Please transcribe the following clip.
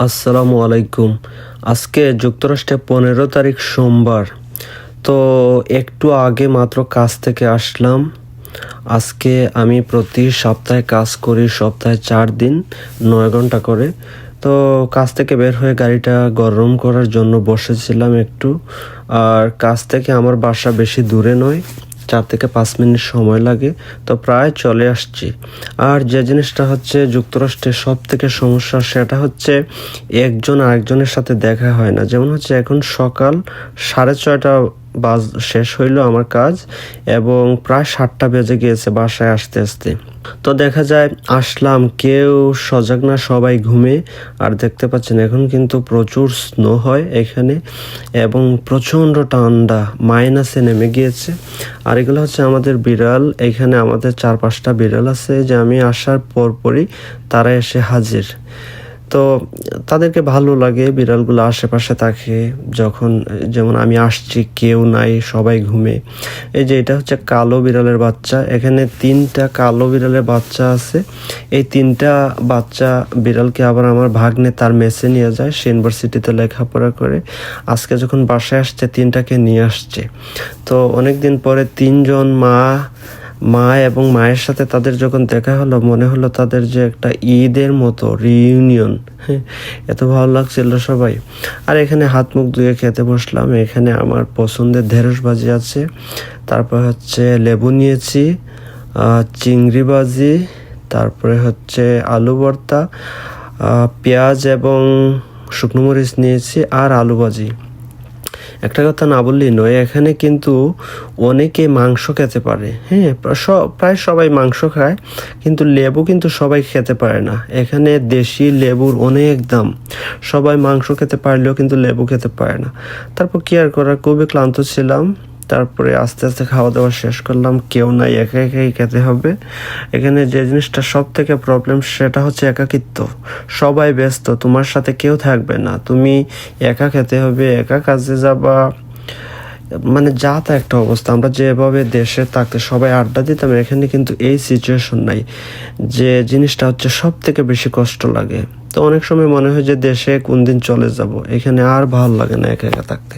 আসসালামু আলাইকুম। আজকে যুক্তরাষ্ট্রে 15 তারিখ সোমবার। তো একটু আগে মাত্র কাজ থেকে আসলাম। আজকে আমি প্রতি সপ্তাহে কাজ করি, সপ্তাহে 4 দিন 9 ঘন্টা করে। তো কাজ থেকে বের হয়ে গাড়িটা গরম করার জন্য বসেছিলাম একটু। আর কাজ থেকে আমার বাসা বেশি দূরে নয়, 4 থেকে 5 মিনিট সময় লাগে। তো প্রায় চলে আসছি। আর যে জিনিসটা হচ্ছে যুক্তরাষ্ট্রের সব থেকে সমস্যা, সেটা হচ্ছে একজন আরেকজনের সাথে দেখা হয় না। যেমন হচ্ছে এখন সকাল 6:30 শেষ হইলো আমার কাজ, এবং প্রায় 7টা বেজে গিয়েছে বাসায় আসতে আসতে। তো দেখা যায় আসলাম, কেউ সজাগ না, সবাই ঘুমে। আর দেখতে পাচ্ছেন এখন কিন্তু প্রচুর স্নো হয় এখানে, এবং প্রচণ্ড ঠান্ডা, মাইনাসে নেমে গিয়েছে। আর এগুলো হচ্ছে আমাদের বিড়াল। এখানে আমাদের 4-5টা বিড়াল আছে, যে আমি আসার পরপরই তারা এসে হাজির। তো তাদেরকে ভালো লাগে, বিড়ালগুলো আশেপাশে থাকে যখন, যেমন আমি আসছি কেউ নাই, সবাই ঘুমে। এই যে এটা হচ্ছে কালো বিড়ালের বাচ্চা। এখানে 3টা কালো বিড়ালের বাচ্চা আছে। এই 3টা বাচ্চা বিড়ালকে আবার আমার ভাগ্নে তার মেসে নিয়ে যায়, সে ইউনিভার্সিটিতে লেখাপড়া করে। আজকে যখন বাসায় আসছে 3টাকে নিয়ে আসছে। তো অনেকদিন পরে 3জন মা এবং মায়ের সাথে তাদের যখন দেখা হলো, মনে হলো তাদের যে একটা ঈদের মতো রিইউনিয়ন। হ্যাঁ, এত ভালো লাগছিল সবাই। আর এখানে হাত মুখ ধুয়ে খেতে বসলাম। এখানে আমার পছন্দের ঢেঁড়স ভাজি আছে, তারপর হচ্ছে লেবু নিয়েছি, চিংড়ি ভাজি, তারপরে হচ্ছে আলু ভর্তা, পেঁয়াজ এবং শুকনো মরিচ নিয়েছি, আর আলু ভাজি। একটা কথা না বললেই নয়, এখানে কিন্তু অনেকে মাংস খেতে পারে। হ্যাঁ, প্রায় সবাই মাংস খায়, কিন্তু লেবু কিন্তু সবাই খেতে পারে না। এখানে দেশি লেবুর অনেক দাম। সবাই মাংস খেতে পারলেও কিন্তু লেবু খেতে পারে না। তারপর কি আর করার, খুবই ক্লান্ত ছিলাম। তারপরে আস্তে আস্তে খাওয়া দাওয়া শেষ করলাম। কেউ নাই, একা একাই খেতে হবে। এখানে যে জিনিসটা সব থেকে প্রবলেম, সেটা হচ্ছে একাকিত্ব। সবাই ব্যস্ত, তোমার সাথে কেউ থাকবে না, তুমি একা খেতে হবে, একা কাজে যাবা। মানে যা তা একটা অবস্থা। আমরা যেভাবে দেশে থাকতে সবাই আড্ডা দিতাম, এখানে কিন্তু এই সিচুয়েশন নাই। যে জিনিসটা হচ্ছে সব থেকে বেশি কষ্ট লাগে। তো অনেক সময় মনে হয় যে দেশে কোন দিন চলে যাব, এখানে আর ভালো লাগে না একা একা থাকতে।